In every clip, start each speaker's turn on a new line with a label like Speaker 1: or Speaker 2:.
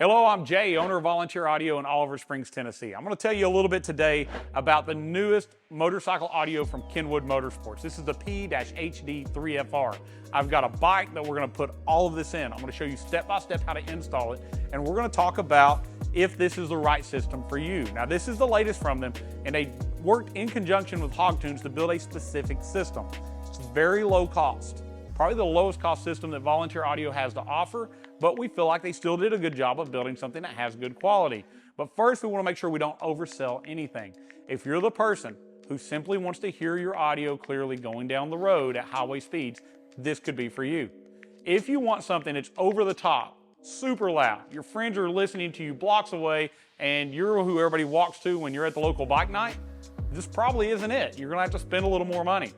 Speaker 1: Hello, I'm Jay, owner of Volunteer Audio in Oliver Springs, Tennessee. I'm going to tell you a little bit today about the newest motorcycle audio from Kenwood Motorsports. This is the P-HD3FR. I've got a bike that we're going to put all of this in. I'm going to show you step by step how to install it, and we're going to talk about if this is the right system for you. Now, this is the latest from them, and they worked in conjunction with Hogtunes to build a specific system. It's very low cost. Probably the lowest cost system that Volunteer Audio has to offer, but we feel like they still did a good job of building something that has good quality. But first, we want to make sure we don't oversell anything. If you're the person who simply wants to hear your audio clearly going down the road at highway speeds, this could be for you. If you want something that's over the top, super loud, your friends are listening to you blocks away, and you're who everybody walks to when you're at the local bike night, this probably isn't it. You're going to have to spend a little more money.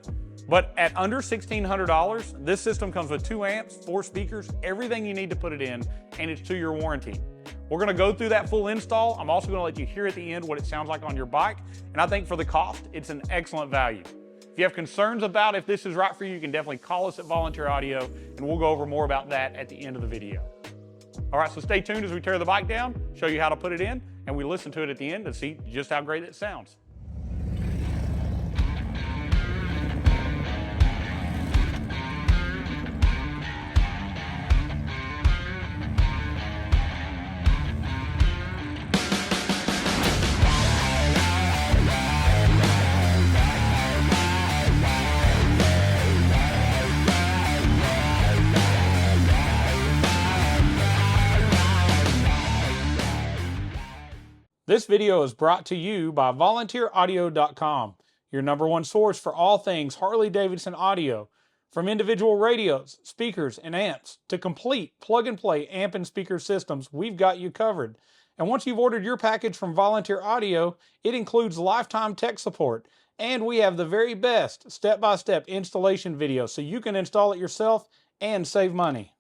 Speaker 1: But at under $1,600, this system comes with 2 amps, 4 speakers, everything you need to put it in, and it's 2-year warranty. We're going to go through that full install. I'm also going to let you hear at the end what it sounds like on your bike, and I think for the cost, it's an excellent value. If you have concerns about if this is right for you, you can definitely call us at Volunteer Audio, and we'll go over more about that at the end of the video. All right, so stay tuned as we tear the bike down, show you how to put it in, and we listen to it at the end to see just how great it sounds. This video is brought to you by VolunteerAudio.com, your #1 source for all things Harley Davidson audio. From individual radios, speakers, and amps to complete plug-and-play amp and speaker systems, we've got you covered. And once you've ordered your package from Volunteer Audio, it includes lifetime tech support. And we have the very best step-by-step installation video so you can install it yourself and save money.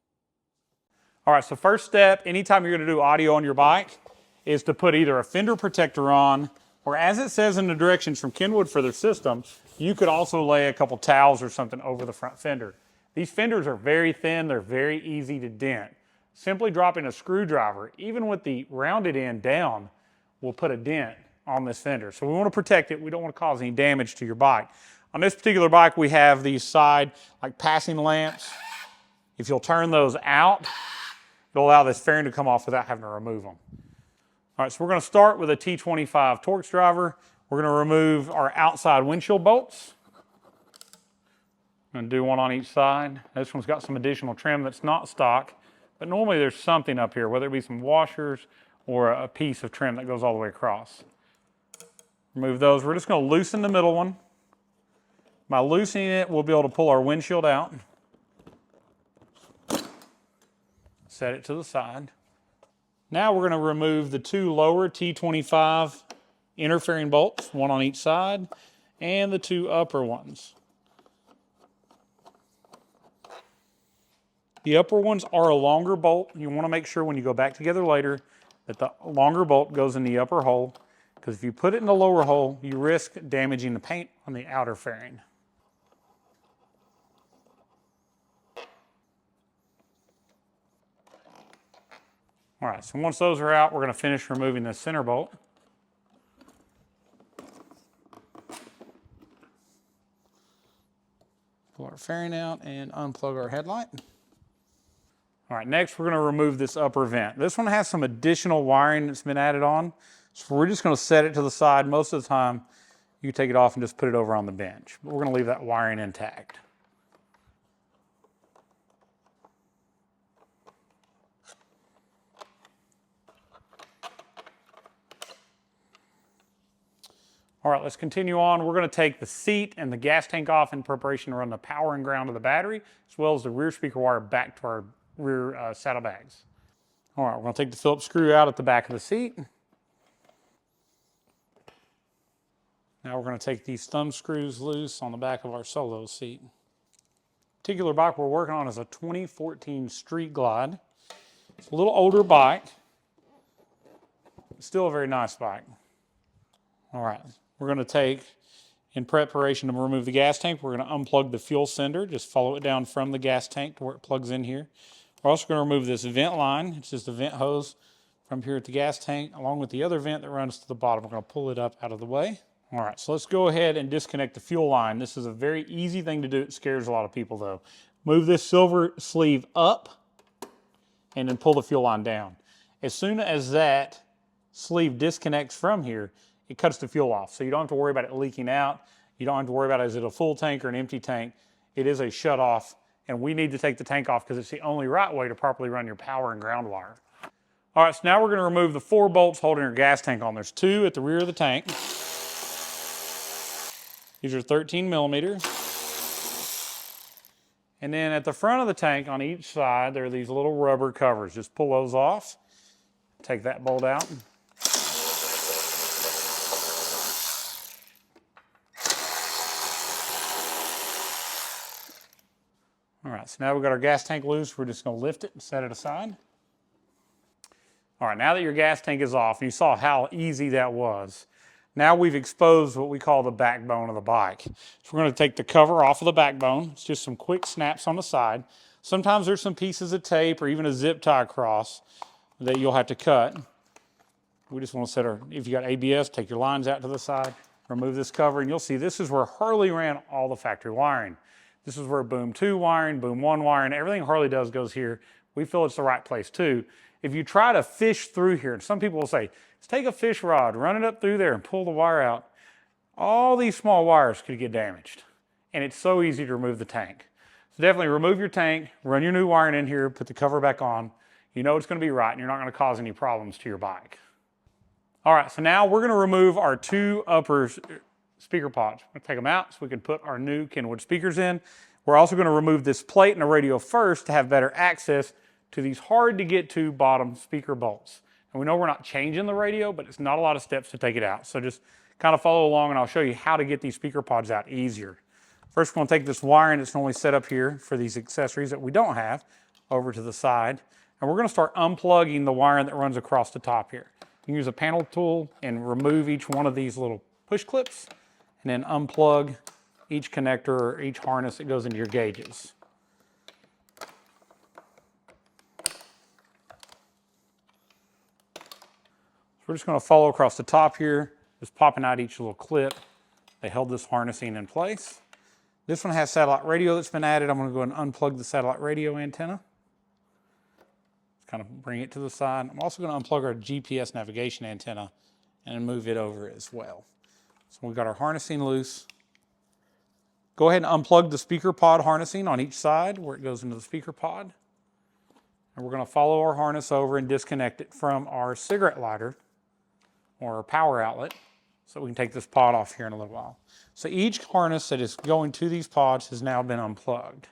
Speaker 1: All right, so first step, anytime you're going to do audio on your bike, is to put either a fender protector on, or as it says in the directions from Kenwood for their system, you could also lay a couple towels or something over the front fender. These fenders are very thin, they're very easy to dent. Simply dropping a screwdriver, even with the rounded end down, will put a dent on this fender. So we want to protect it, we don't want to cause any damage to your bike. On this particular bike, we have these side, like passing lamps. If you'll turn those out, it'll allow this fairing to come off without having to remove them. All right, so we're going to start with a T25 Torx driver. We're going to remove our outside windshield bolts. I'm going to do one on each side. This one's got some additional trim that's not stock, but normally there's something up here, whether it be some washers or a piece of trim that goes all the way across. Remove those. We're just going to loosen the middle one. By loosening it, we'll be able to pull our windshield out. Set it to the side. Now we're going to remove the 2 lower T25 interfering bolts, one on each side, and the 2 upper ones. The upper ones are a longer bolt. You want to make sure when you go back together later that the longer bolt goes in the upper hole, because if you put it in the lower hole, you risk damaging the paint on the outer fairing. All right, so once those are out, we're going to finish removing the center bolt. Pull our fairing out and unplug our headlight. All right, next we're going to remove this upper vent. This one has some additional wiring that's been added on, so we're just going to set it to the side. Most of the time, you take it off and just put it over on the bench, but we're going to leave that wiring intact. All right, let's continue on. We're going to take the seat and the gas tank off in preparation to run the power and ground of the battery, as well as the rear speaker wire back to our rear saddlebags. All right, we're going to take the Phillips screw out at the back of the seat. Now we're going to take these thumb screws loose on the back of our solo seat. The particular bike we're working on is a 2014 Street Glide. It's a little older bike, still a very nice bike. All right. We're going to take, in preparation to remove the gas tank, we're going to unplug the fuel sender. Just follow it down from the gas tank to where it plugs in here. We're also going to remove this vent line. It's just a vent hose from here at the gas tank, along with the other vent that runs to the bottom. We're going to pull it up out of the way. All right, so let's go ahead and disconnect the fuel line. This is a very easy thing to do. It scares a lot of people though. Move this silver sleeve up and then pull the fuel line down. As soon as that sleeve disconnects from here, it cuts the fuel off. So you don't have to worry about it leaking out. You don't have to worry about is it a full tank or an empty tank. It is a shut off, and we need to take the tank off because it's the only right way to properly run your power and ground wire. All right, so now we're going to remove the 4 bolts holding your gas tank on. There's 2 at the rear of the tank. These are 13 millimeters. And then at the front of the tank on each side, there are these little rubber covers. Just pull those off. Take that bolt out. All right, so now we've got our gas tank loose. We're just going to lift it and set it aside. All right, now that your gas tank is off, and you saw how easy that was, now we've exposed what we call the backbone of the bike. So we're going to take the cover off of the backbone. It's just some quick snaps on the side. Sometimes there's some pieces of tape or even a zip tie across that you'll have to cut. We just want to set our, if you got ABS, take your lines out to the side, remove this cover, and you'll see this is where Harley ran all the factory wiring. This is where boom 2 wiring, boom 1 wiring, everything Harley does goes here. We feel it's the right place too. If you try to fish through here, and some people will say, let's take a fish rod, run it up through there and pull the wire out. All these small wires could get damaged. And it's so easy to remove the tank. So definitely remove your tank, run your new wiring in here, put the cover back on. You know it's going to be right and you're not going to cause any problems to your bike. All right, so now we're going to remove our 2 upper speaker pods. We're going to take them out so we can put our new Kenwood speakers in. We're also going to remove this plate and the radio first to have better access to these hard to get to bottom speaker bolts. And we know we're not changing the radio, but it's not a lot of steps to take it out. So just kind of follow along and I'll show you how to get these speaker pods out easier. First, we're going to take this wiring that's normally set up here for these accessories that we don't have over to the side. And we're going to start unplugging the wiring that runs across the top here. You can use a panel tool and remove each one of these little push clips and then unplug each connector or each harness that goes into your gauges. We're just going to follow across the top here, just popping out each little clip. They held this harnessing in place. This one has satellite radio that's been added. I'm going to go and unplug the satellite radio antenna. Just kind of bring it to the side. I'm also going to unplug our GPS navigation antenna and move it over as well. So we've got our harnessing loose. Go ahead and unplug the speaker pod harnessing on each side where it goes into the speaker pod. And we're going to follow our harness over and disconnect it from our cigarette lighter or a power outlet so we can take this pod off here in a little while. So each harness that is going to these pods has now been unplugged.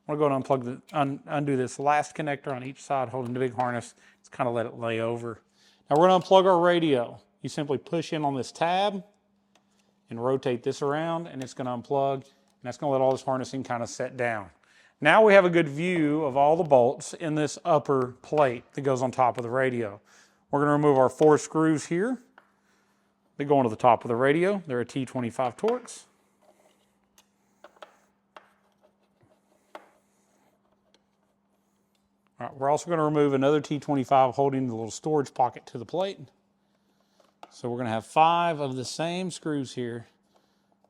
Speaker 1: I'm going to go and undo this last connector on each side holding the big harness. Just kind of let it lay over. Now we're going to unplug our radio. You simply push in on this tab and rotate this around and it's going to unplug, and that's going to let all this harnessing kind of set down. Now we have a good view of all the bolts in this upper plate that goes on top of the radio. We're going to remove our 4 screws here. They go onto the top of the radio. They're a T25 Torx. All right, we're also going to remove another T25 holding the little storage pocket to the plate. So we're going to have 5 of the same screws here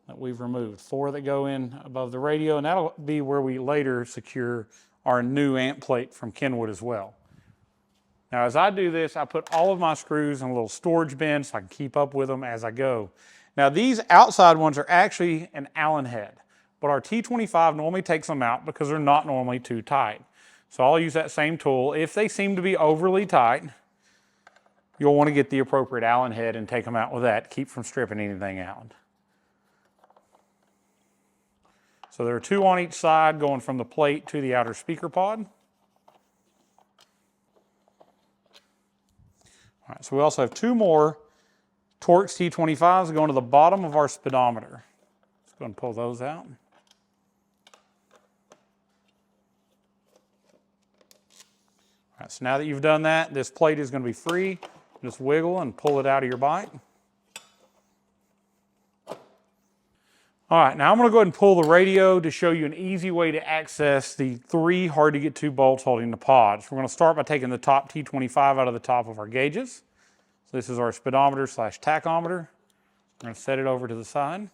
Speaker 1: that we've removed. 4 that go in above the radio, and that'll be where we later secure our new amp plate from Kenwood as well. Now as I do this, I put all of my screws in a little storage bin so I can keep up with them as I go. Now these outside ones are actually an Allen head, but our T25 normally takes them out because they're not normally too tight. So I'll use that same tool. If they seem to be overly tight, you'll want to get the appropriate Allen head and take them out with that, keep from stripping anything out. So there are 2 on each side going from the plate to the outer speaker pod. All right, so we also have 2 more Torx T25s going to the bottom of our speedometer. Let's go and pull those out. All right, so now that you've done that, this plate is going to be free. Just wiggle and pull it out of your bike. All right, now I'm gonna go ahead and pull the radio to show you an easy way to access the 3 hard to get to bolts holding the pods. We're gonna start by taking the top T25 out of the top of our gauges. So this is our speedometer / tachometer. We're gonna set it over to the side.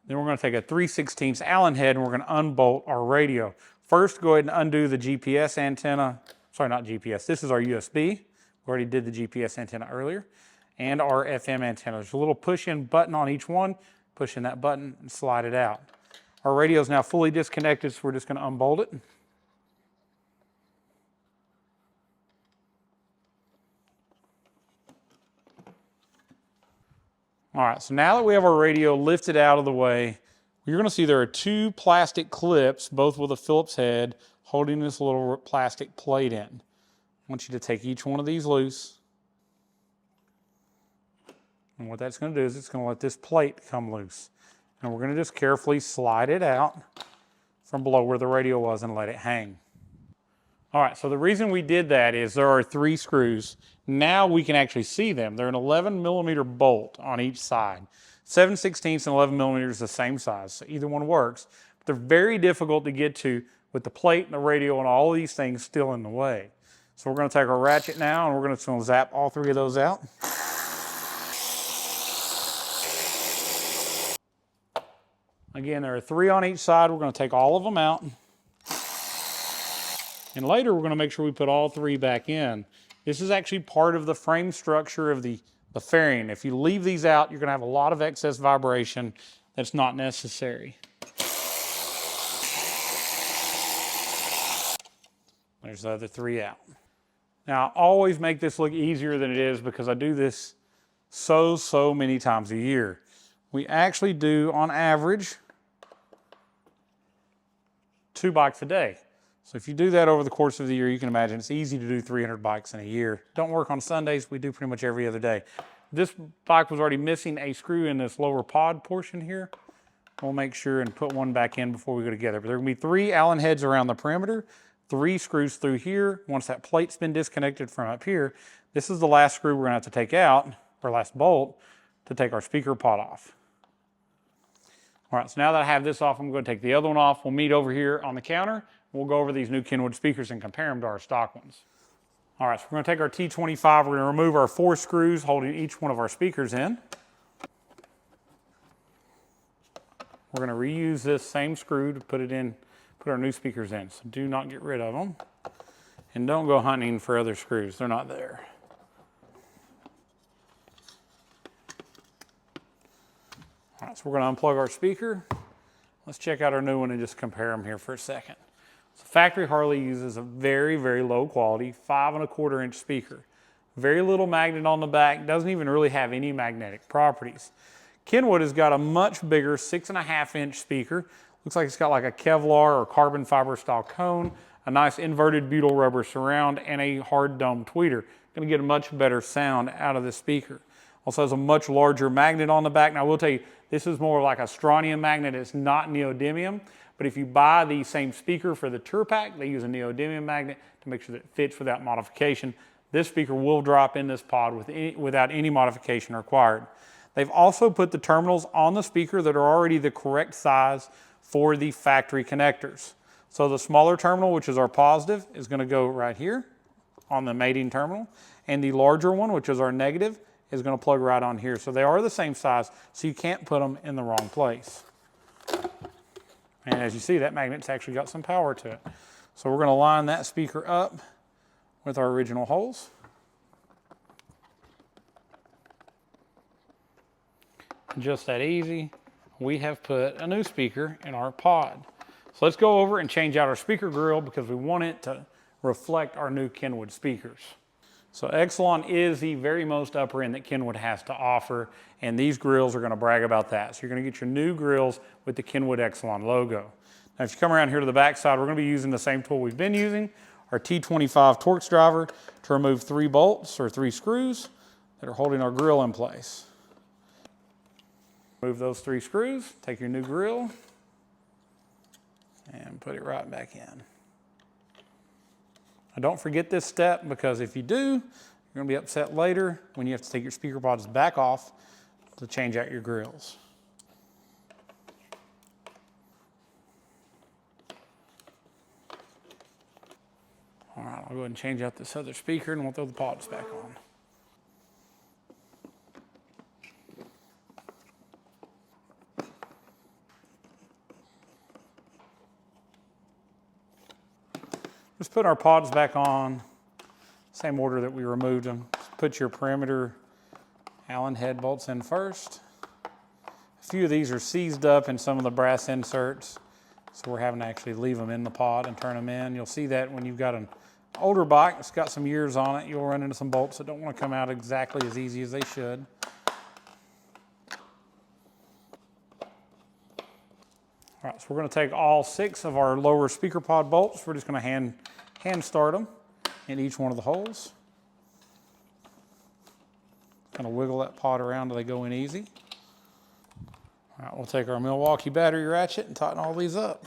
Speaker 1: Then we're gonna take a 3/16 Allen head and we're gonna unbolt our radio. First, go ahead and undo the GPS antenna. Sorry, not GPS, this is our USB. We already did the GPS antenna earlier. And our FM antenna. There's a little push-in button on each one. Push in that button and slide it out. Our radio is now fully disconnected, so we're just gonna unbolt it. All right, so now that we have our radio lifted out of the way, you're gonna see there are 2 plastic clips, both with a Phillips head, holding this little plastic plate in. I want you to take each one of these loose. And what that's gonna do is it's gonna let this plate come loose. And we're gonna just carefully slide it out from below where the radio was and let it hang. All right, so the reason we did that is there are 3 screws. Now we can actually see them. They're an 11mm bolt on each side. 7/16 and 11mm is the same size, so either one works. But they're very difficult to get to with the plate and the radio and all of these things still in the way. So we're gonna take our ratchet now and we're gonna zap all 3 of those out. Again, there are 3 on each side. We're going to take all of them out. And later, we're going to make sure we put all 3 back in. This is actually part of the frame structure of the fairing. If you leave these out, you're going to have a lot of excess vibration that's not necessary. There's the other 3 out. Now, I always make this look easier than it is because I do this so many times a year. We actually do, on average, 2 bikes a day. So if you do that over the course of the year, you can imagine it's easy to do 300 bikes in a year. Don't work on Sundays, we do pretty much every other day. This bike was already missing a screw in this lower pod portion here. We'll make sure and put one back in before we go together. But there are gonna be 3 Allen heads around the perimeter, 3 screws through here. Once that plate's been disconnected from up here, this is the last screw we're gonna have to take out, or last bolt, to take our speaker pod off. All right, so now that I have this off, I'm going to take the other one off. We'll meet over here on the counter. We'll go over these new Kenwood speakers and compare them to our stock ones. All right, so we're going to take our T25. We're going to remove our 4 screws holding each one of our speakers in. We're going to reuse this same screw to put our new speakers in. So do not get rid of them. And don't go hunting for other screws. They're not there. All right, so we're going to unplug our speaker. Let's check out our new one and just compare them here for a second. So factory Harley uses a very low quality 5 1/4 inch speaker. Very little magnet on the back, doesn't even really have any magnetic properties. Kenwood has got a much bigger 6 1/2 inch speaker. Looks like it's got like a Kevlar or carbon fiber style cone, a nice inverted butyl rubber surround, and a hard dome tweeter. Gonna get a much better sound out of this speaker. Also has a much larger magnet on the back. Now I will tell you, this is more like a strontium magnet. It's not neodymium, but if you buy the same speaker for the Tour Pack, they use a neodymium magnet to make sure that it fits without modification. This speaker will drop in this pod without any modification required. They've also put the terminals on the speaker that are already the correct size for the factory connectors. So the smaller terminal, which is our positive, is going to go right here on the mating terminal, and the larger one, which is our negative, is going to plug right on here. So they are the same size, so you can't put them in the wrong place. And as you see, that magnet's actually got some power to it. So we're going to line that speaker up with our original holes. Just that easy, we have put a new speaker in our pod. So let's go over and change out our speaker grill because we want it to reflect our new Kenwood speakers. So Excelon is the very most upper end that Kenwood has to offer, and these grills are going to brag about that. So you're going to get your new grills with the Kenwood Excelon logo. Now if you come around here to the back side, we're going to be using the same tool we've been using, our T25 Torx driver, to remove 3 bolts or 3 screws that are holding our grill in place. Remove those 3 screws, take your new grill, and put it right back in. Now don't forget this step, because if you do, you're going to be upset later when you have to take your speaker pods back off to change out your grills. All right, I'll go ahead and change out this other speaker and we'll throw the pods back on. Just put our pods back on, same order that we removed them. Just put your perimeter Allen head bolts in first. A few of these are seized up in some of the brass inserts, so we're having to actually leave them in the pod and turn them in. You'll see that when you've got an older bike that's got some years on it, you'll run into some bolts that don't want to come out exactly as easy as they should. All right, so we're going to take all 6 of our lower speaker pod bolts. We're just going to hand start them in each one of the holes. Kind of wiggle that pod around till they go in easy. All right, we'll take our Milwaukee battery ratchet and tighten all these up.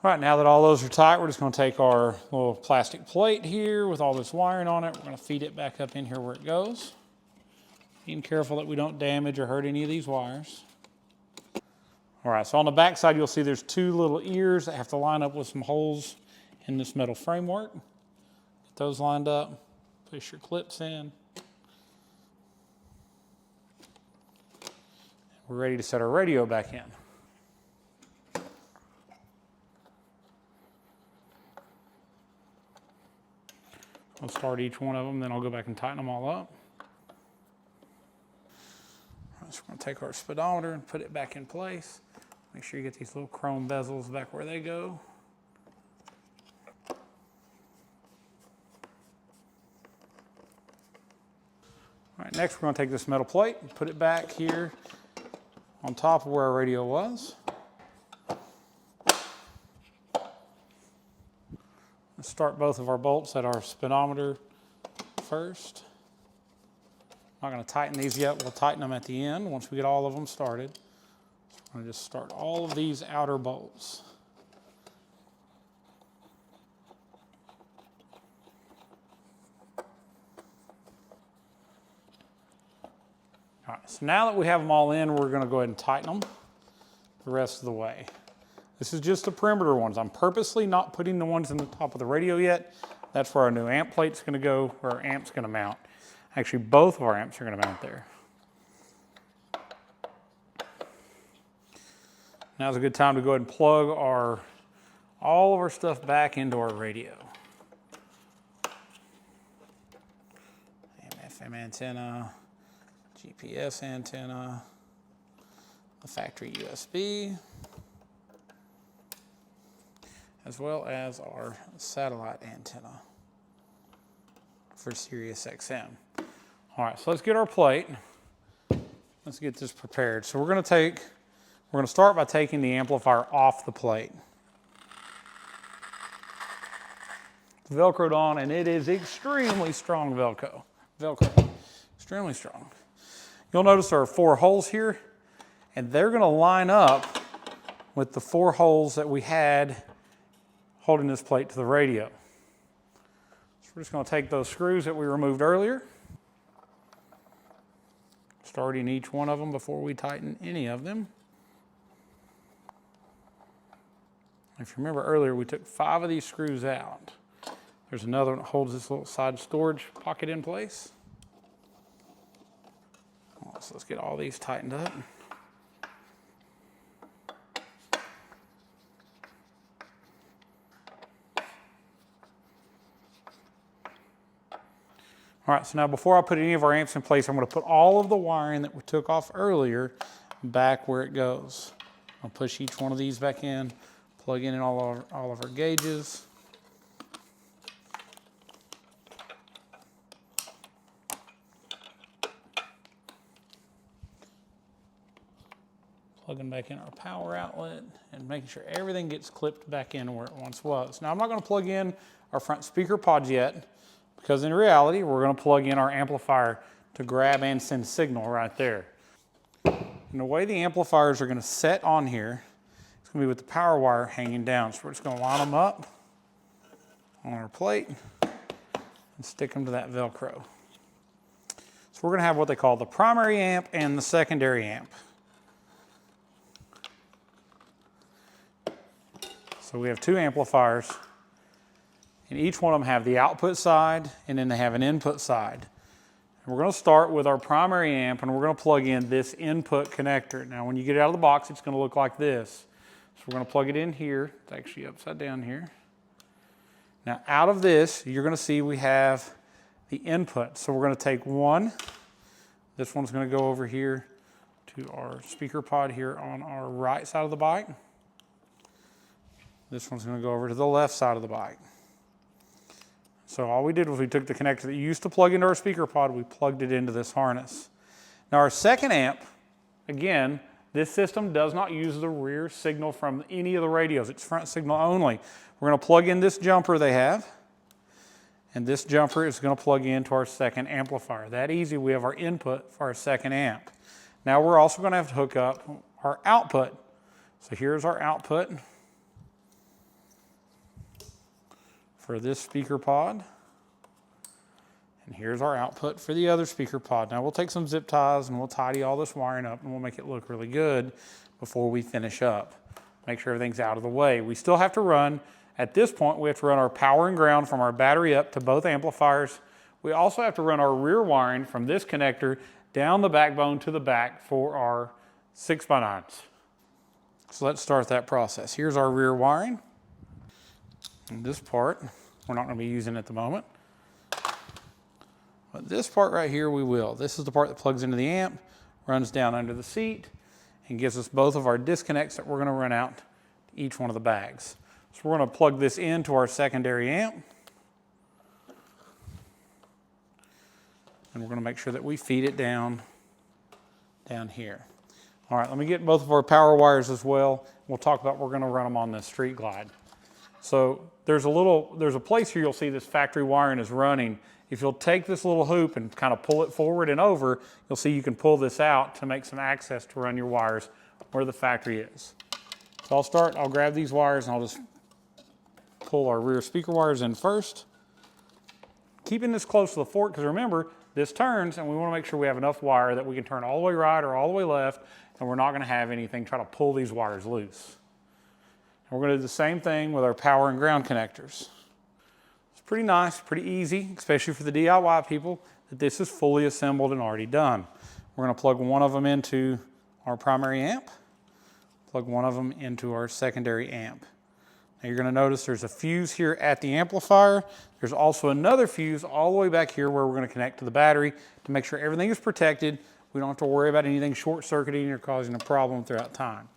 Speaker 1: All right, now that all those are tight, we're just going to take our little plastic plate here with all this wiring on it. We're going to feed it back up in here where it goes. Being careful that we don't damage or hurt any of these wires. All right, so on the back side, you'll see there's 2 little ears that have to line up with some holes in this metal framework. Get those lined up, push your clips in. We're ready to set our radio back in. I'll start each one of them, then I'll go back and tighten them all up. So we're going to take our speedometer and put it back in place. Make sure you get these little chrome bezels back where they go. All right, next we're going to take this metal plate and put it back here on top of where our radio was. Let's start both of our bolts at our speedometer first. I'm not going to tighten these yet. We'll tighten them at the end once we get all of them started. So I'm going to just start all of these outer bolts. All right, so now that we have them all in, we're going to go ahead and tighten them the rest of the way. This is just the perimeter ones. I'm purposely not putting the ones in the top of the radio yet. That's where our new amp plate's going to go, where our amp's going to mount. Actually, both of our amps are going to mount there. Now's a good time to go ahead and plug all of our stuff back into our radio. AM/FM antenna, GPS antenna, the factory USB, as well as our satellite antenna for Sirius XM. All right, so let's get our plate. Let's get this prepared. So we're going to start by taking the amplifier off the plate. It's Velcroed on, and it is extremely strong Velcro. Extremely strong. You'll notice there are 4 holes here, and they're going to line up with the 4 holes that we had holding this plate to the radio. So we're just going to take those screws that we removed earlier, starting each one of them before we tighten any of them. If you remember earlier, we took 5 of these screws out. There's another one that holds this little side storage pocket in place. So let's get all these tightened up. All right, so now before I put any of our amps in place, I'm going to put all of the wiring that we took off earlier back where it goes. I'll push each one of these back in, plug in all of our gauges. Plugging back in our power outlet and making sure everything gets clipped back in where it once was. Now I'm not going to plug in our front speaker pods yet, because in reality, we're going to plug in our amplifier to grab and send signal right there. And the way the amplifiers are going to set on here It's going to be with the power wire hanging down. So we're just going to line them up on our plate and stick them to that Velcro. So we're going to have what they call the primary amp and the secondary amp. So we have two amplifiers, and each one of them have the output side, and then they have an input side. And we're going to start with our primary amp, and we're going to plug in this input connector. Now, when you get it out of the box, it's going to look like this. So we're going to plug it in here. It's actually upside down here. Now, out of this, you're going to see we have the input. So we're going to take one. This one's going to go over here to our speaker pod here on our right side of the bike. This one's going to go over to the left side of the bike. So all we did was we took the connector that you used to plug into our speaker pod, we plugged it into this harness. Now our second amp, again, this system does not use the rear signal from any of the radios. It's front signal only. We're going to plug in this jumper they have, and this jumper is going to plug into our second amplifier. That easy, we have our input for our second amp. Now we're also going to have to hook up our output. So here's our output for this speaker pod. And here's our output for the other speaker pod. Now we'll take some zip ties and we'll tidy all this wiring up and we'll make it look really good before we finish up. Make sure everything's out of the way. We still have to run, at this point, we have to run our power and ground from our battery up to both amplifiers. We also have to run our rear wiring from this connector down the backbone to the back for our 6x9s. So let's start that process. Here's our rear wiring. And this part, we're not going to be using at the moment. But this part right here, we will. This is the part that plugs into the amp, runs down under the seat, and gives us both of our disconnects that we're going to run out to each one of the bags. So we're going to plug this into our secondary amp. And we're going to make sure that we feed it down here. All right, let me get both of our power wires as well. We'll talk about we're going to run them on this Street Glide. So there's a place here you'll see this factory wiring is running. If you'll take this little hoop and kind of pull it forward and over, you'll see you can pull this out to make some access to run your wires where the factory is. So I'll grab these wires and I'll just pull our rear speaker wires in first. Keeping this close to the fork, because remember, this turns and we want to make sure we have enough wire that we can turn all the way right or all the way left, and we're not going to have anything try to pull these wires loose. And we're going to do the same thing with our power and ground connectors. It's pretty nice, pretty easy, especially for the DIY people, that this is fully assembled and already done. We're going to plug one of them into our primary amp, plug one of them into our secondary amp. Now you're going to notice there's a fuse here at the amplifier. There's also another fuse all the way back here where we're going to connect to the battery to make sure everything is protected. We don't have to worry about anything short-circuiting or causing a problem throughout time.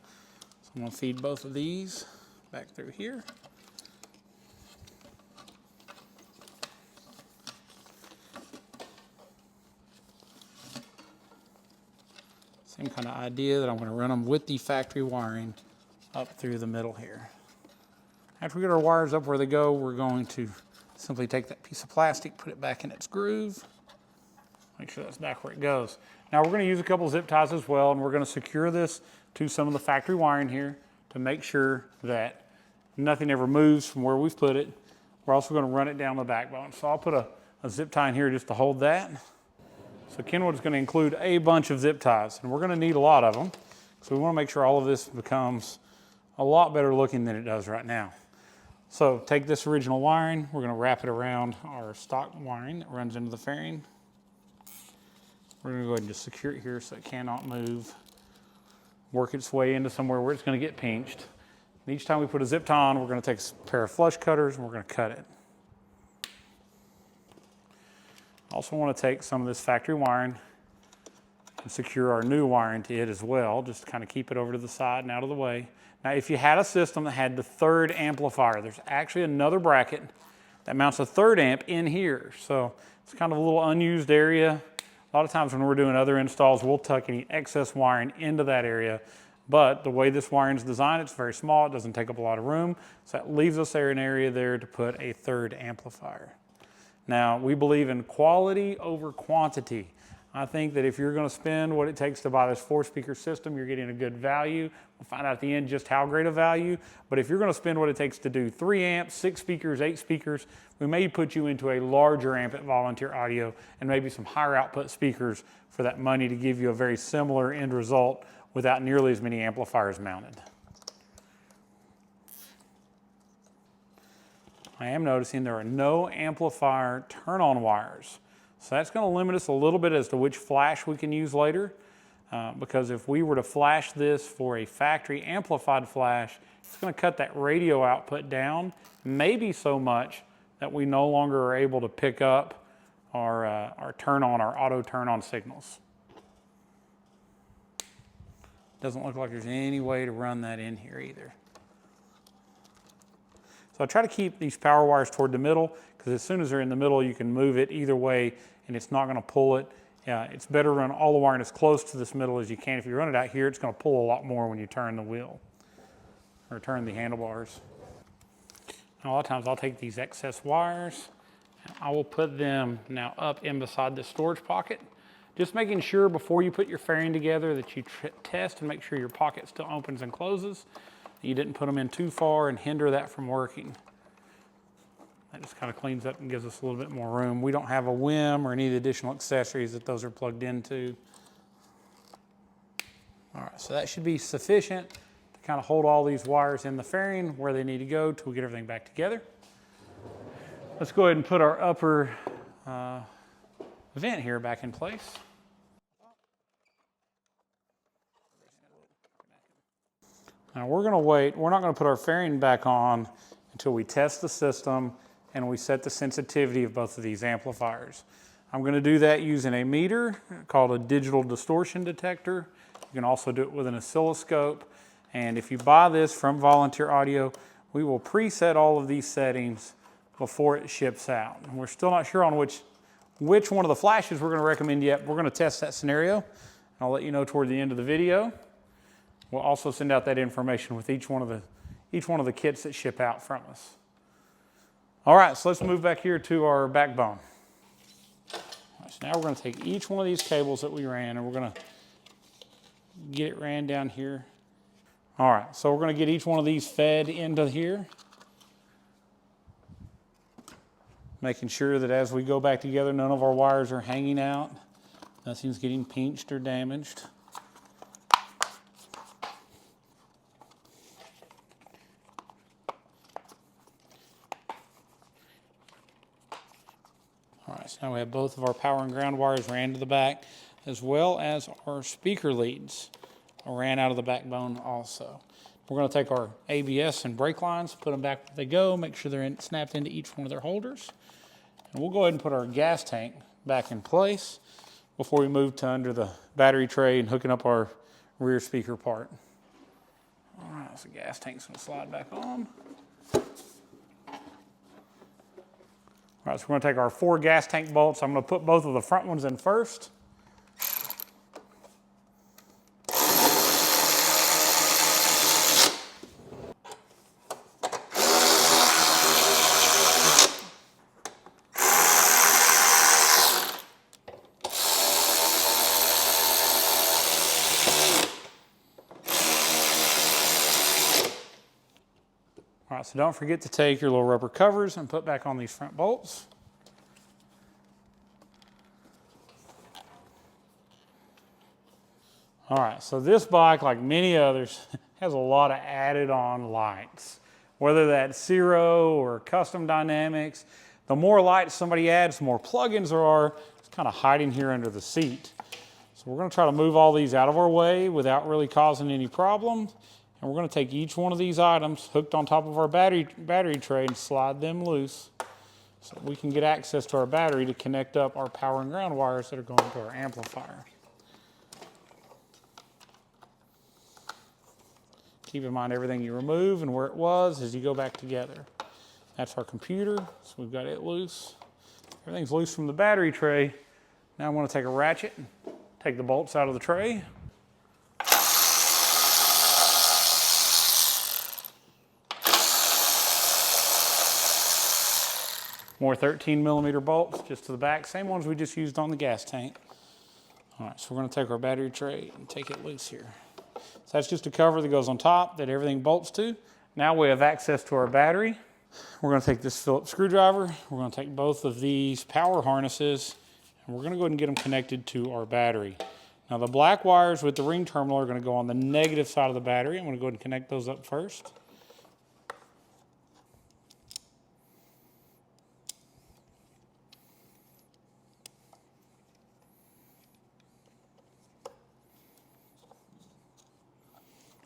Speaker 1: So I'm going to feed both of these back through here. Same kind of idea that I'm going to run them with the factory wiring up through the middle here. After we get our wires up where they go, we're going to simply take that piece of plastic, put it back in its groove, make sure that's back where it goes. Now we're going to use a couple zip ties as well, and we're going to secure this to some of the factory wiring here to make sure that nothing ever moves from where we've put it. We're also going to run it down the backbone. So I'll put a zip tie in here just to hold that. So Kenwood is going to include a bunch of zip ties, and we're going to need a lot of them. So we want to make sure all of this becomes a lot better looking than it does right now. So take this original wiring, we're going to wrap it around our stock wiring that runs into the fairing. We're going to go ahead and just secure it here so it cannot move. Work its way into somewhere where it's going to get pinched. And each time we put a zip tie on, we're going to take a pair of flush cutters and we're going to cut it. Also want to take some of this factory wiring and secure our new wiring to it as well, just to kind of keep it over to the side and out of the way. Now, if you had a system that had the third amplifier, there's actually another bracket that mounts a third amp in here. So it's kind of a little unused area. A lot of times when we're doing other installs, we'll tuck any excess wiring into that area. But the way this wiring is designed, it's very small. It doesn't take up a lot of room. So that leaves us there an area there to put a third amplifier. Now, we believe in quality over quantity. I think that if you're going to spend what it takes to buy this 4-speaker system, you're getting a good value. We'll find out at the end just how great a value. But if you're going to spend what it takes to do 3 amps, 6 speakers, 8 speakers, we may put you into a larger amp at Volunteer Audio and maybe some higher output speakers for that money to give you a very similar end result without nearly as many amplifiers mounted. I am noticing there are no amplifier turn-on wires. So that's going to limit us a little bit as to which flash we can use later. Because if we were to flash this for a factory amplified flash, it's going to cut that radio output down, maybe so much that we no longer are able to pick up our turn-on, our auto turn-on signals. Doesn't look like there's any way to run that in here either. So I try to keep these power wires toward the middle, because as soon as they're in the middle, you can move it either way and it's not going to pull it. It's better to run all the wiring as close to this middle as you can. If you run it out here, it's going to pull a lot more when you turn the wheel or turn the handlebars. And a lot of times I'll take these excess wires and I will put them now up in beside the storage pocket. Just making sure before you put your fairing together that you test and make sure your pocket still opens and closes. You didn't put them in too far and hinder that from working. That just kind of cleans up and gives us a little bit more room. We don't have a WIM or any of the additional accessories that those are plugged into. All right, so that should be sufficient to kind of hold all these wires in the fairing where they need to go till we get everything back together. Let's go ahead and put our upper vent here back in place. Now we're going to wait. We're not going to put our fairing back on until we test the system and we set the sensitivity of both of these amplifiers. I'm going to do that using a meter called a digital distortion detector. You can also do it with an oscilloscope. And if you buy this from Volunteer Audio, we will preset all of these settings before it ships out. And we're still not sure on which one of the flashes we're going to recommend yet. We're going to test that scenario. And I'll let you know toward the end of the video. We'll also send out that information with each one of the kits that ship out from us. All right, so let's move back here to our backbone. All right, so now we're going to take each one of these cables that we ran and we're going to get it ran down here. All right, so we're going to get each one of these fed into here. Making sure that as we go back together, none of our wires are hanging out. Nothing's getting pinched or damaged. All right, so now we have both of our power and ground wires ran to the back, as well as our speaker leads ran out of the backbone also. We're going to take our ABS and brake lines, put them back where they go, make sure they're snapped into each one of their holders. And we'll go ahead and put our gas tank back in place before we move to under the battery tray and hooking up our rear speaker part. All right, so the gas tank's going to slide back on. All right, so we're going to take our 4 gas tank bolts. I'm going to put both of the front ones in first. All right, so don't forget to take your little rubber covers and put back on these front bolts. All right, so this bike, like many others, has a lot of added on lights. Whether that's Zero or custom dynamics, the more lights somebody adds, the more plugins there are. It's kind of hiding here under the seat. So we're going to try to move all these out of our way without really causing any problems. And we're going to take each one of these items hooked on top of our battery tray and slide them loose so we can get access to our battery to connect up our power and ground wires that are going to our amplifier. Keep in mind everything you remove and where it was as you go back together. That's our computer, so we've got it loose. Everything's loose from the battery tray. Now I want to take a ratchet and take the bolts out of the tray. More 13mm bolts just to the back, same ones we just used on the gas tank. All right, so we're going to take our battery tray and take it loose here. So that's just a cover that goes on top that everything bolts to. Now we have access to our battery. We're going to take this Phillips screwdriver. We're going to take both of these power harnesses and we're going to go ahead and get them connected to our battery. Now the black wires with the ring terminal are going to go on the negative side of the battery. I'm going to go ahead and connect those up first.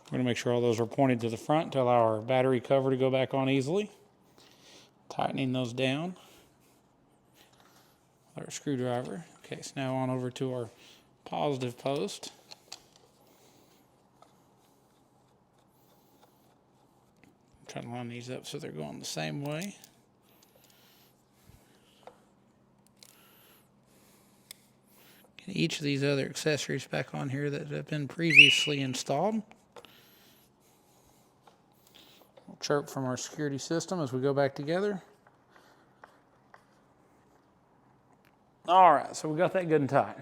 Speaker 1: We're going to make sure all those are pointed to the front to allow our battery cover to go back on easily. Tightening those down with our screwdriver. Okay, so now on over to our positive post. I'm trying to line these up so they're going the same way. Get each of these other accessories back on here that have been previously installed. Chirp from our security system as we go back together. All right, so we got that good and tight.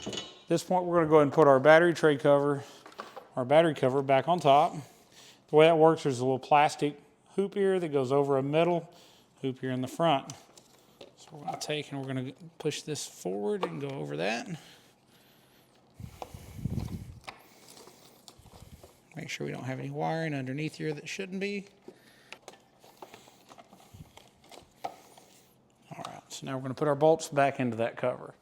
Speaker 1: At this point, we're going to go ahead and put our battery tray cover, our battery cover back on top. The way that works, there's a little plastic hoop here that goes over a metal hoop here in the front. So we're going to take and we're going to push this forward and go over that. Make sure we don't have any wiring underneath here that shouldn't be. All right, so now we're going to put our bolts back into that cover.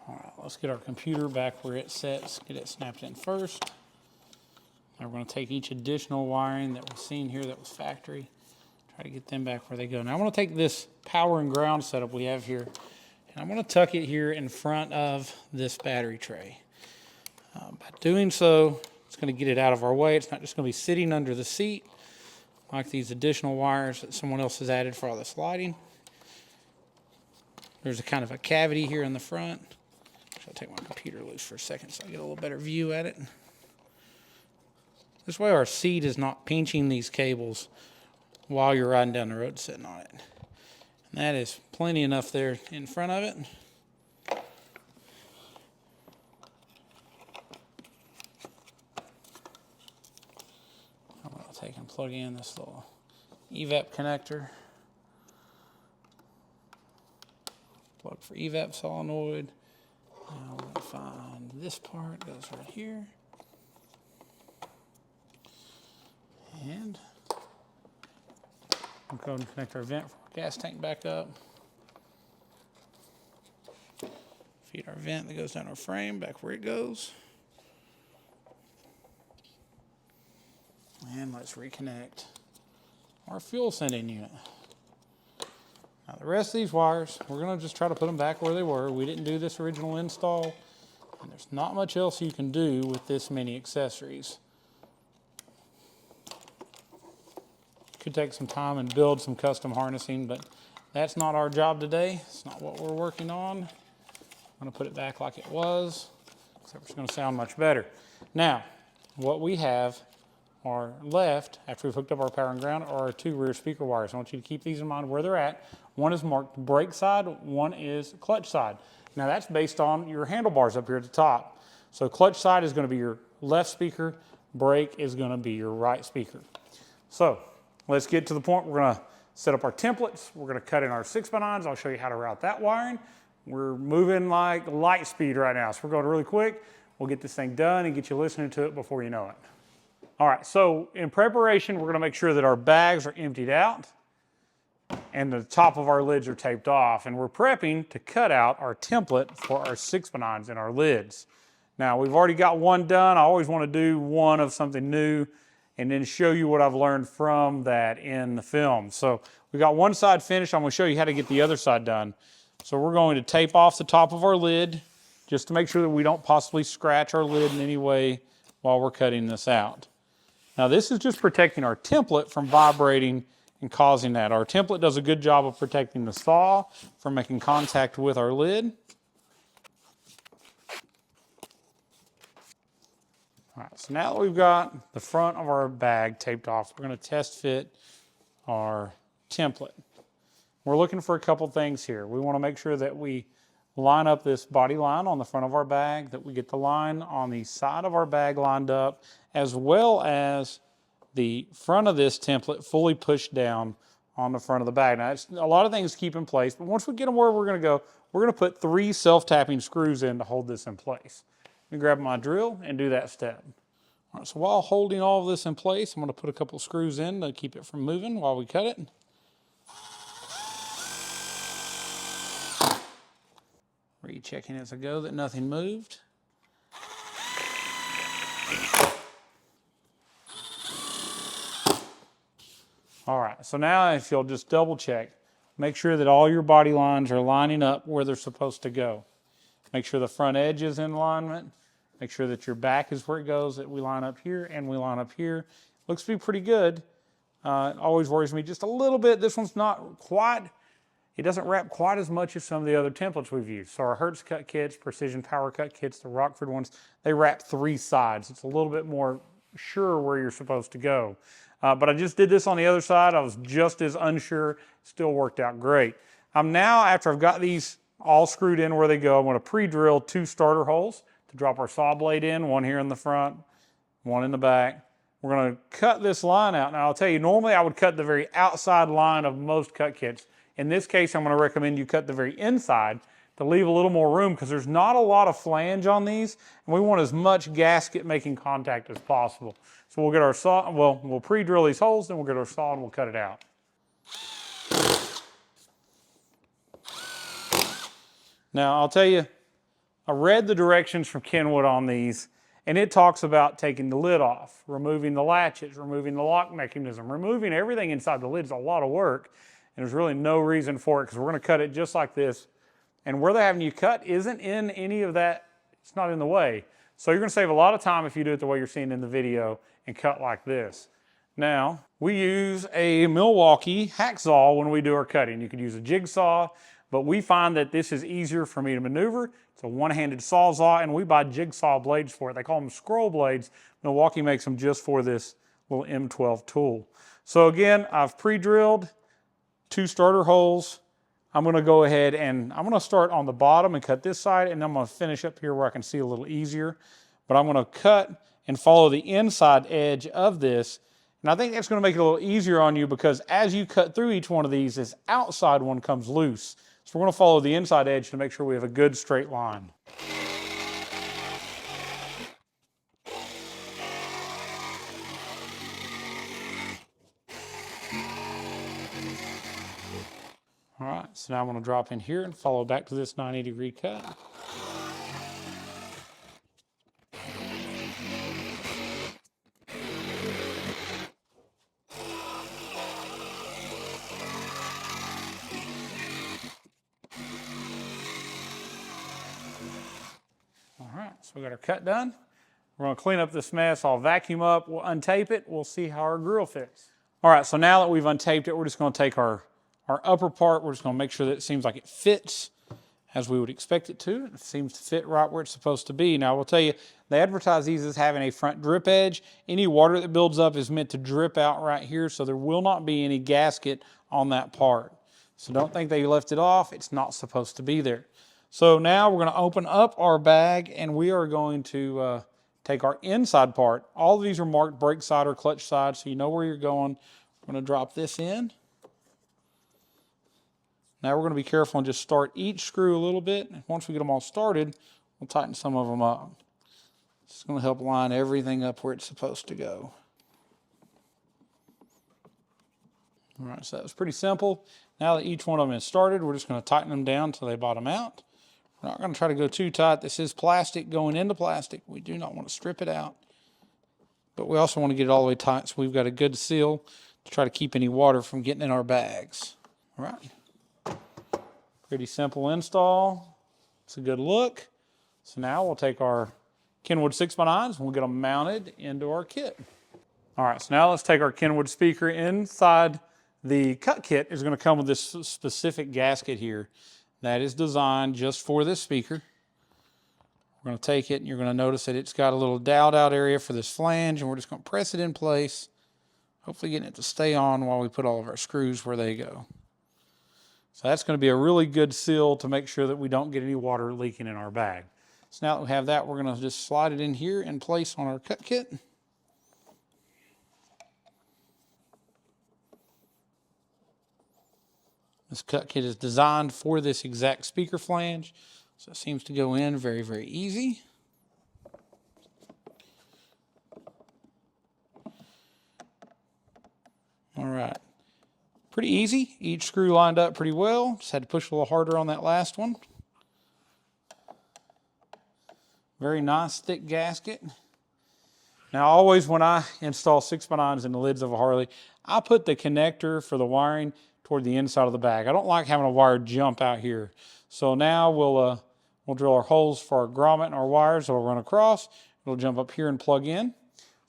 Speaker 1: All right, let's get our computer back where it's set. Let's get it snapped in first. Now we're going to take each additional wiring that was seen here that was factory. Try to get them back where they go. Now I'm going to take this power and ground setup we have here, and I'm going to tuck it here in front of this battery tray. By doing so, it's going to get it out of our way. It's not just going to be sitting under the seat like these additional wires that someone else has added for all this lighting. There's a kind of a cavity here in the front. I'll take my computer loose for a second so I get a little better view at it. This way our seat is not pinching these cables while you're riding down the road sitting on it. And that is plenty enough there in front of it. I'm going to take and plug in this little evap connector. Plug for evap solenoid. Now I'm going to find this part, goes right here. And we'll go and connect our vent for our gas tank back up. Feed our vent that goes down our frame back where it goes. And let's reconnect our fuel sending unit. Now the rest of these wires, we're going to just try to put them back where they were. We didn't do this original install, and there's not much else you can do with this many accessories. Could take some time and build some custom harnessing, but that's not our job today. It's not what we're working on. I'm going to put it back like it was, except it's going to sound much better. Now, what we have are left, after we've hooked up our power and ground, are our two rear speaker wires. I want you to keep these in mind where they're at. One is marked brake side, one is clutch side. Now that's based on your handlebars up here at the top. So clutch side is going to be your left speaker, brake is going to be your right speaker. So let's get to the point. We're going to set up our templates. We're going to cut in our 6x9s. I'll show you how to route that wiring. We're moving like light speed right now, so we're going really quick. We'll get this thing done and get you listening to it before you know it. All right, so in preparation, we're going to make sure that our bags are emptied out and the top of our lids are taped off, and we're prepping to cut out our template for our 6x9s and our lids. Now, we've already got one done. I always want to do one of something new and then show you what I've learned from that in the film. So we got one side finished. I'm going to show you how to get the other side done. So we're going to tape off the top of our lid just to make sure that we don't possibly scratch our lid in any way while we're cutting this out. Now this is just protecting our template from vibrating and causing that. Our template does a good job of protecting the saw from making contact with our lid. All right, so now that we've got the front of our bag taped off, we're going to test fit our template. We're looking for a couple things here. We want to make sure that we line up this body line on the front of our bag, that we get the line on the side of our bag lined up, as well as the front of this template fully pushed down on the front of the bag. Now, it's a lot of things to keep in place, but once we get them where we're going to go, we're going to put 3 self-tapping screws in to hold this in place. Let me grab my drill and do that step. All right, so while holding all of this in place, I'm going to put a couple of screws in to keep it from moving while we cut it. Rechecking as I go that nothing moved. All right, so now if you'll just double check, make sure that all your body lines are lining up where they're supposed to go. Make sure the front edge is in alignment. Make sure that your back is where it goes, that we line up here and we line up here. Looks to be pretty good. It always worries me just a little bit. This one's not quite, it doesn't wrap quite as much as some of the other templates we've used. So our Hertz cut kits, Precision Power cut kits, the Rockford ones, they wrap 3 sides. It's a little bit more sure where you're supposed to go. But I just did this on the other side. I was just as unsure. Still worked out great. I'm now, after I've got these all screwed in where they go, I'm going to pre-drill 2 starter holes to drop our saw blade in, one here in the front, one in the back. We're going to cut this line out. Now I'll tell you, normally I would cut the very outside line of most cut kits. In this case, I'm going to recommend you cut the very inside to leave a little more room because there's not a lot of flange on these, and we want as much gasket making contact as possible. So we'll get our saw, well, we'll pre-drill these holes, then we'll get our saw and we'll cut it out. Now I'll tell you, I read the directions from Kenwood on these, and it talks about taking the lid off, removing the latches, removing the lock mechanism, removing everything inside the lid is a lot of work, and there's really no reason for it because we're going to cut it just like this. And where they're having you cut isn't in any of that, it's not in the way. So you're going to save a lot of time if you do it the way you're seeing in the video and cut like this. Now, we use a Milwaukee hacksaw when we do our cutting. You could use a jigsaw, but we find that this is easier for me to maneuver. It's a one-handed sawzall, and we buy jigsaw blades for it. They call them scroll blades. Milwaukee makes them just for this little M12 tool. So again, I've pre-drilled 2 starter holes. I'm going to go ahead and I'm going to start on the bottom and cut this side, and I'm going to finish up here where I can see a little easier. But I'm going to cut and follow the inside edge of this. And I think that's going to make it a little easier on you because as you cut through each one of these, this outside one comes loose. So we're going to follow the inside edge to make sure we have a good straight line. All right, so now I'm going to drop in here and follow back to this 90-degree cut. All right, so we got our cut done. We're going to clean up this mess. I'll vacuum up, we'll untape it, we'll see how our grill fits. All right, so now that we've untaped it, we're just going to take our upper part, we're just going to make sure that it seems like it fits as we would expect it to. It seems to fit right where it's supposed to be. Now, I will tell you, they advertise these as having a front drip edge. Any water that builds up is meant to drip out right here, so there will not be any gasket on that part. So don't think they left it off. It's not supposed to be there. So now we're going to open up our bag, and we are going to take our inside part. All of these are marked brake side or clutch side, so you know where you're going. We're going to drop this in. Now we're going to be careful and just start each screw a little bit. Once we get them all started, we'll tighten some of them up. It's going to help line everything up where it's supposed to go. All right, so that was pretty simple. Now that each one of them is started, we're just going to tighten them down until they bottom out. We're not going to try to go too tight. This is plastic going into plastic. We do not want to strip it out. But we also want to get it all the way tight so we've got a good seal to try to keep any water from getting in our bags. All right. Pretty simple install. It's a good look. So now we'll take our Kenwood 6x9s and we'll get them mounted into our kit. All right, so now let's take our Kenwood speaker. Inside the cut kit is going to come with this specific gasket here that is designed just for this speaker. We're going to take it, and you're going to notice that it's got a little dowel out area for this flange, and we're just going to press it in place, hopefully getting it to stay on while we put all of our screws where they go. So that's going to be a really good seal to make sure that we don't get any water leaking in our bag. So now that we have that, we're going to just slide it in here in place on our cut kit. This cut kit is designed for this exact speaker flange, so it seems to go in very, very easy. All right, pretty easy. Each screw lined up pretty well. Just had to push a little harder on that last one. Very nice thick gasket. Now always when I install 6x9s in the lids of a Harley, I put the connector for the wiring toward the inside of the bag. I don't like having a wire jump out here. So now we'll drill our holes for our grommet and our wires that will run across. It'll jump up here and plug in.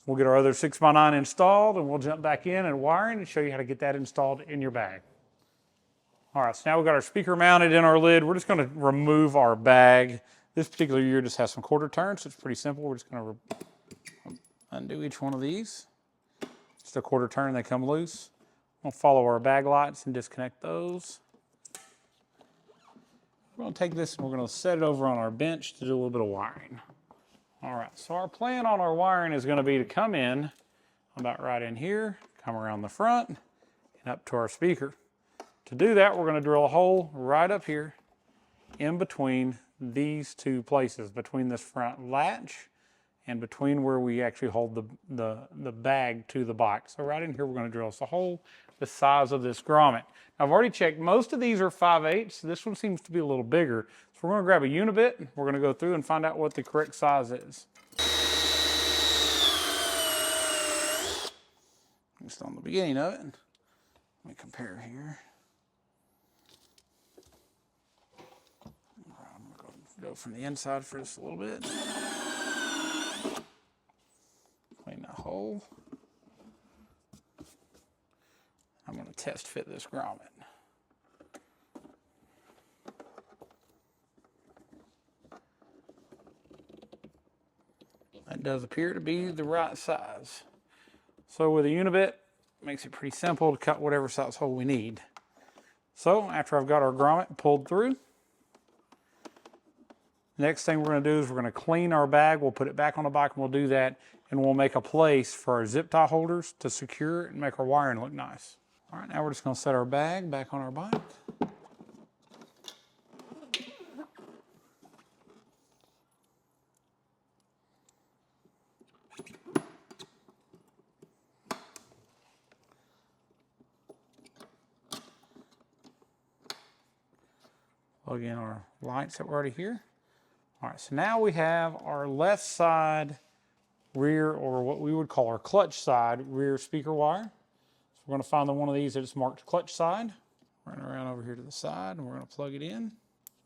Speaker 1: We'll get our other 6x9 installed, and we'll jump back in and wiring and show you how to get that installed in your bag. All right, so now we've got our speaker mounted in our lid. We're just going to remove our bag. This particular year just has some quarter turns, so it's pretty simple. We're just going to undo each one of these. Just a quarter turn, they come loose. We'll follow our bag lights and disconnect those. We're going to take this and we're going to set it over on our bench to do a little bit of wiring. All right, so our plan on our wiring is going to be to come in about right in here, come around the front, and up to our speaker. To do that, we're going to drill a hole right up here in between these two places, between this front latch and between where we actually hold the bag to the bike. So right in here, we're going to drill us a hole the size of this grommet. Now, I've already checked, most of these are 5/8. This one seems to be a little bigger. So we're going to grab a unibit. We're going to go through and find out what the correct size is. Just on the beginning of it. Let me compare here. I'm going to go from the inside for just a little bit. Clean that hole. I'm going to test fit this grommet. That does appear to be the right size. So with a unibit, it makes it pretty simple to cut whatever size hole we need. So after I've got our grommet pulled through, the next thing we're going to do is we're going to clean our bag. We'll put it back on the bike and we'll do that. And we'll make a place for our zip tie holders to secure it and make our wiring look nice. All right, now we're just going to set our bag back on our bike. Plug in our lights that were already here. All right, so now we have our left side rear, or what we would call our clutch side rear speaker wire. So we're going to find the one of these that is marked clutch side. Run around over here to the side and we're going to plug it in.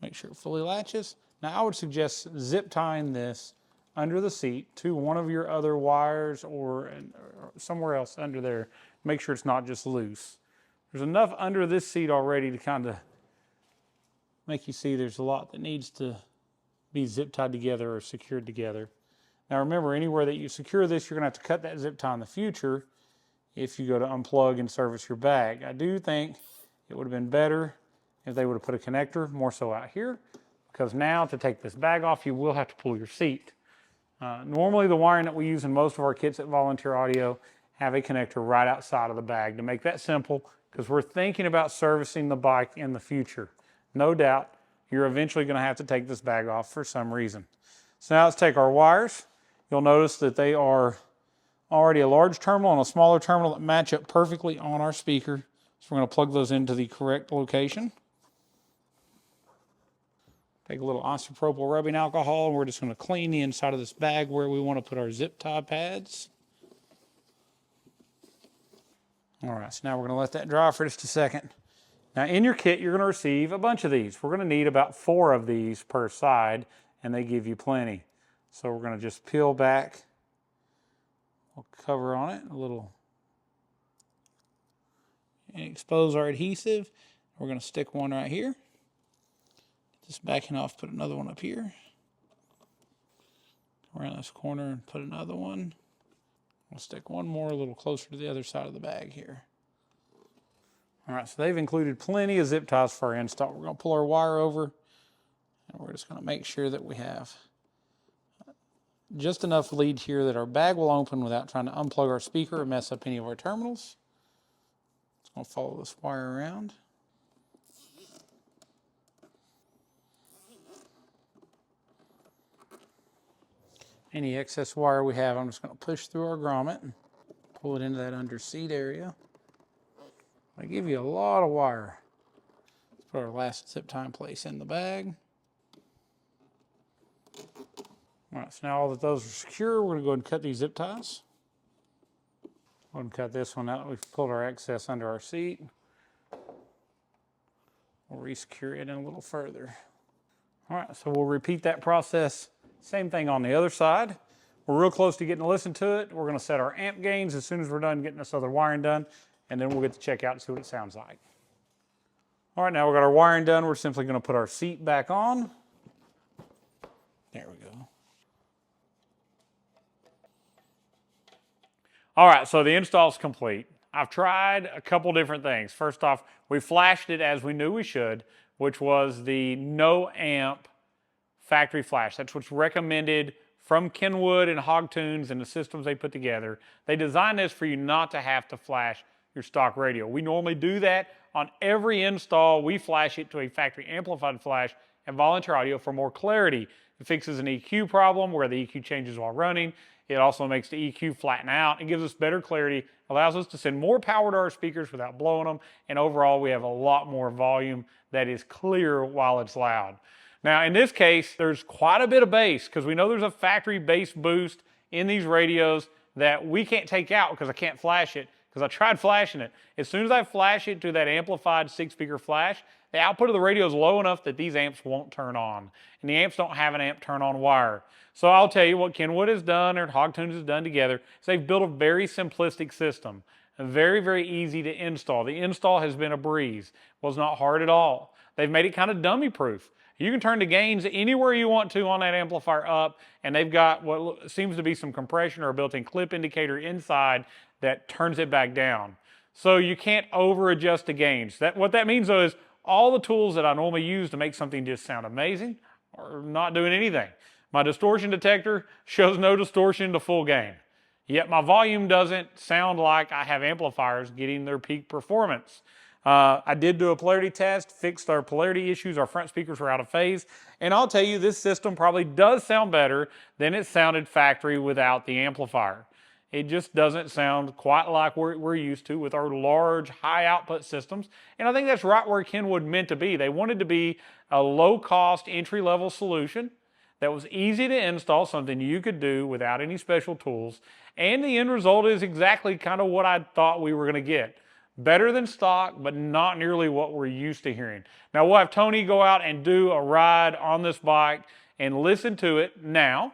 Speaker 1: Make sure it fully latches. Now I would suggest zip tying this under the seat to one of your other wires or somewhere else under there. Make sure it's not just loose. There's enough under this seat already to kind of make you see there's a lot that needs to be zip tied together or secured together. Now remember, anywhere that you secure this, you're going to have to cut that zip tie in the future if you go to unplug and service your bag. I do think it would have been better if they would have put a connector more so out here, because now to take this bag off, you will have to pull your seat. Normally the wiring that we use in most of our kits at Volunteer Audio have a connector right outside of the bag to make that simple, because we're thinking about servicing the bike in the future. No doubt you're eventually going to have to take this bag off for some reason. So now let's take our wires. You'll notice that they are already a large terminal and a smaller terminal that match up perfectly on our speaker. So we're going to plug those into the correct location. Take a little isopropyl rubbing alcohol and we're just going to clean the inside of this bag where we want to put our zip tie pads. All right, so now we're going to let that dry for just a second. Now in your kit, you're going to receive a bunch of these. We're going to need about 4 of these per side, and they give you plenty. So we're going to just peel back. We'll cover on it a little and expose our adhesive. We're going to stick one right here. Just backing off, put another one up here. around this corner and put another one. We'll stick one more a little closer to the other side of the bag here. All right, so they've included plenty of zip ties for our install. We're going to pull our wire over, and we're just going to make sure that we have just enough lead here that our bag will open without trying to unplug our speaker or mess up any of our terminals. Just going to follow this wire around. Any excess wire we have, I'm just going to push through our grommet and pull it into that under seat area. I give you a lot of wire. Let's put our last zip tie in place in the bag. All right, so now all that those are secure, we're going to go ahead and cut these zip ties. Go ahead and cut this one out. We've pulled our excess under our seat. We'll re-secure it in a little further. All right, so we'll repeat that process. Same thing on the other side. We're real close to getting to listen to it. We're going to set our amp gains as soon as we're done getting this other wiring done, and then we'll get to check out and see what it sounds like. All right, now we've got our wiring done. We're simply going to put our seat back on. There we go. All right, so the install is complete. I've tried a couple different things. First off, we flashed it as we knew we should, which was the no amp factory flash. That's what's recommended from Kenwood and Hogtunes and the systems they put together. They designed this for you not to have to flash your stock radio. We normally do that on every install. We flash it to a factory amplified flash and volunteer audio for more clarity. It fixes an EQ problem where the EQ changes while running. It also makes the EQ flatten out. It gives us better clarity, allows us to send more power to our speakers without blowing them, and overall we have a lot more volume that is clear while it's loud. Now in this case, there's quite a bit of bass because we know there's a factory bass boost in these radios that we can't take out because I can't flash it, because I tried flashing it. As soon as I flash it to that amplified 6-speaker flash, the output of the radio is low enough that these amps won't turn on. And the amps don't have an amp turn on wire. So I'll tell you what Kenwood has done, or Hogtunes has done together, is they've built a very simplistic system. Very, very easy to install. The install has been a breeze. It was not hard at all. They've made it kind of dummy proof. You can turn the gains anywhere you want to on that amplifier up, and they've got what seems to be some compression or a built-in clip indicator inside that turns it back down. So you can't over adjust the gains. What that means though is all the tools that I normally use to make something just sound amazing are not doing anything. My distortion detector shows no distortion to full gain. Yet my volume doesn't sound like I have amplifiers getting their peak performance. I did do a polarity test, fixed our polarity issues, our front speakers were out of phase, and I'll tell you this system probably does sound better than it sounded factory without the amplifier. It just doesn't sound quite like we're used to with our large, high output systems. And I think that's right where Kenwood meant to be. They wanted to be a low-cost, entry-level solution that was easy to install, something you could do without any special tools. And the end result is exactly kind of what I thought we were going to get. Better than stock, but not nearly what we're used to hearing. Now we'll have Tony go out and do a ride on this bike and listen to it now.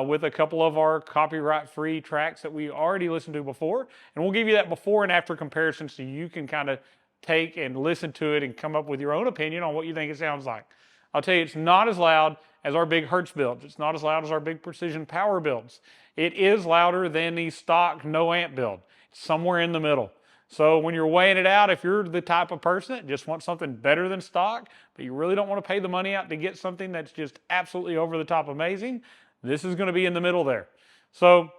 Speaker 1: With a couple of our copyright-free tracks that we already listened to before. And we'll give you that before and after comparison so you can kind of take and listen to it and come up with your own opinion on what you think it sounds like. I'll tell you, it's not as loud as our big Hertz builds. It's not as loud as our big Precision Power builds. It is louder than the stock no amp build. It's somewhere in the middle. So when you're weighing it out, if you're the type of person that just wants something better than stock, but you really don't want to pay the money out to get something that's just absolutely over the top amazing, this is going to be in the middle there. So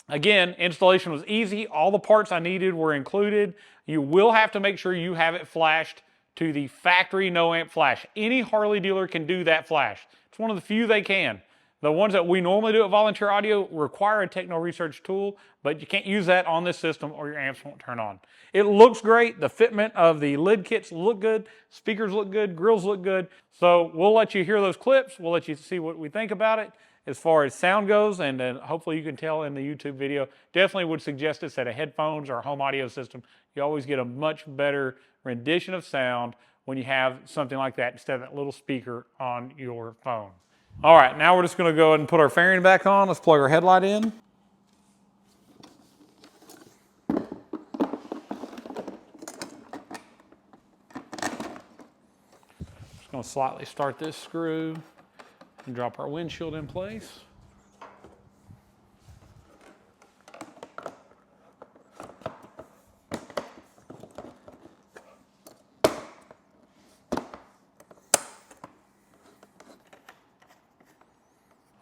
Speaker 1: again, installation was easy. All the parts I needed were included. You will have to make sure you have it flashed to the factory no amp flash. Any Harley dealer can do that flash. It's one of the few they can. The ones that we normally do at Volunteer Audio require a techno research tool, but you can't use that on this system or your amps won't turn on. It looks great. The fitment of the lid kits look good. Speakers look good. Grills look good. So we'll let you hear those clips. We'll let you see what we think about it as far as sound goes, and hopefully you can tell in the YouTube video. Definitely would suggest a set of headphones or a home audio system. You always get a much better rendition of sound when you have something like that instead of that little speaker on your phone. All right, now we're just going to go ahead and put our fairing back on. Let's plug our headlight in. Just going to slightly start this screw and drop our windshield in place.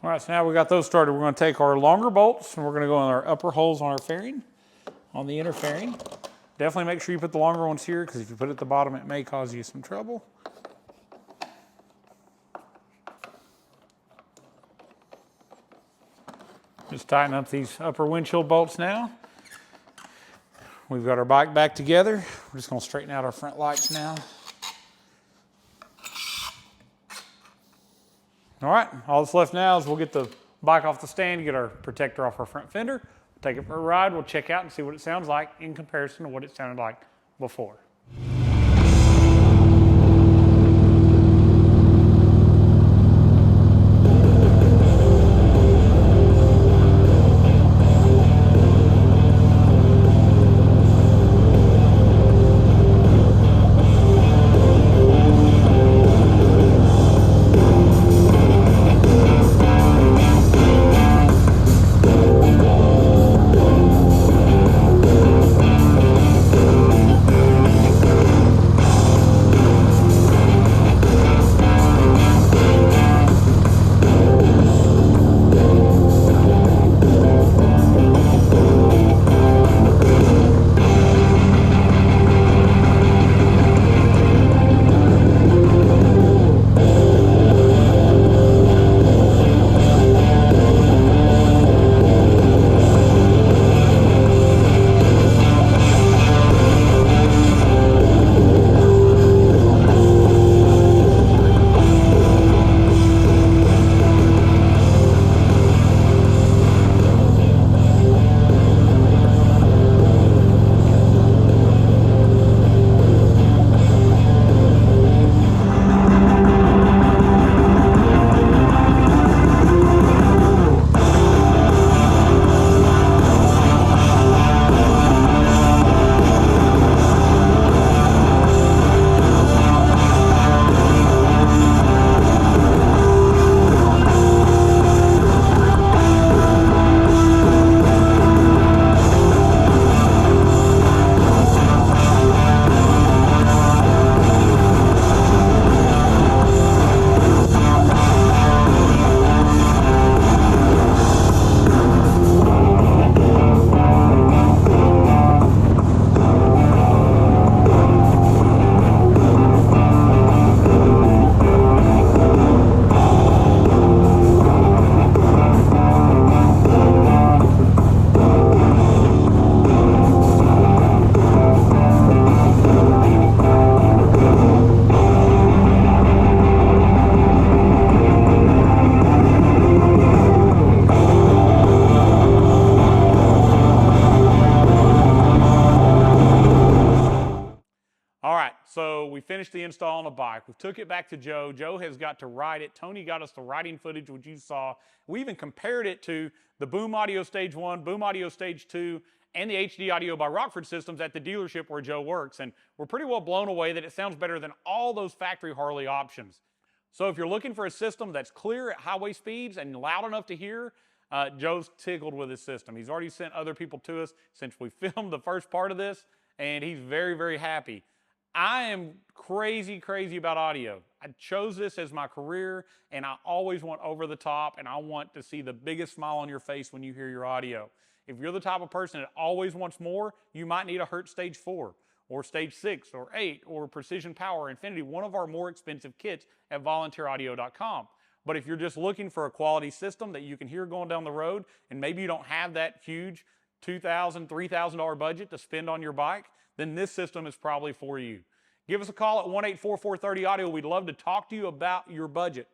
Speaker 1: All right, so now we got those started. We're going to take our longer bolts and we're going to go in our upper holes on our fairing, on the inner fairing. Definitely make sure you put the longer ones here, because if you put it at the bottom, it may cause you some trouble. Just tighten up these upper windshield bolts now. We've got our bike back together. We're just going to straighten out our front lights now. All right, all that's left now is we'll get the bike off the stand, get our protector off our front fender, take it for a ride, we'll check out and see what it sounds like in comparison to what it sounded like before. So we finished the install on the bike. We took it back to Joe. Joe has got to ride it. Tony got us the riding footage, which you saw. We even compared it to the Boom Audio Stage 1, Boom Audio Stage 2, and the HD Audio by Rockford Systems at the dealership where Joe works. And we're pretty well blown away that it sounds better than all those factory Harley options. So if you're looking for a system that's clear at highway speeds and loud enough to hear, Joe's tickled with his system. He's already sent other people to us since we filmed the first part of this, and he's very, very happy. I am crazy about audio. I chose this as my career, and I always want over the top, and I want to see the biggest smile on your face when you hear your audio. If you're the type of person that always wants more, you might need a Hertz Stage 4, or Stage 6, or 8, or Precision Power Infinity, one of our more expensive kits at volunteeraudio.com. But if you're just looking for a quality system that you can hear going down the road, and maybe you don't have that huge $2,000, $3,000 budget to spend on your bike, then this system is probably for you. Give us a call at 1-844-30-AUDIO. We'd love to talk to you about your budget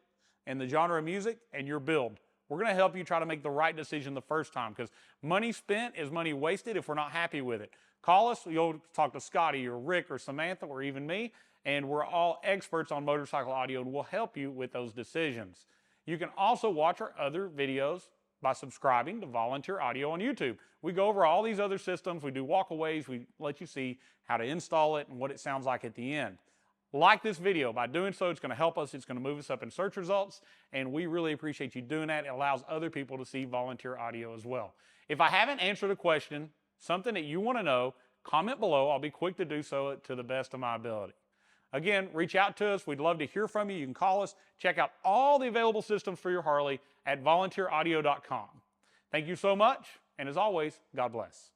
Speaker 1: and the genre of music and your build. We're going to help you try to make the right decision the first time, because money spent is money wasted if we're not happy with it. Call us. You'll talk to Scotty or Rick or Samantha or even me, and we're all experts on motorcycle audio, and we'll help you with those decisions. You can also watch our other videos by subscribing to Volunteer Audio on YouTube. We go over all these other systems. We do walkaways. We let you see how to install it and what it sounds like at the end. Like this video. By doing so, it's going to help us. It's going to move us up in search results, and we really appreciate you doing that. It allows other people to see Volunteer Audio as well. If I haven't answered a question, something that you want to know, comment below. I'll be quick to do so to the best of my ability. Again, reach out to us. We'd love to hear from you. You can call us. Check out all the available systems for your Harley at volunteeraudio.com. Thank you so much, and as always, God bless.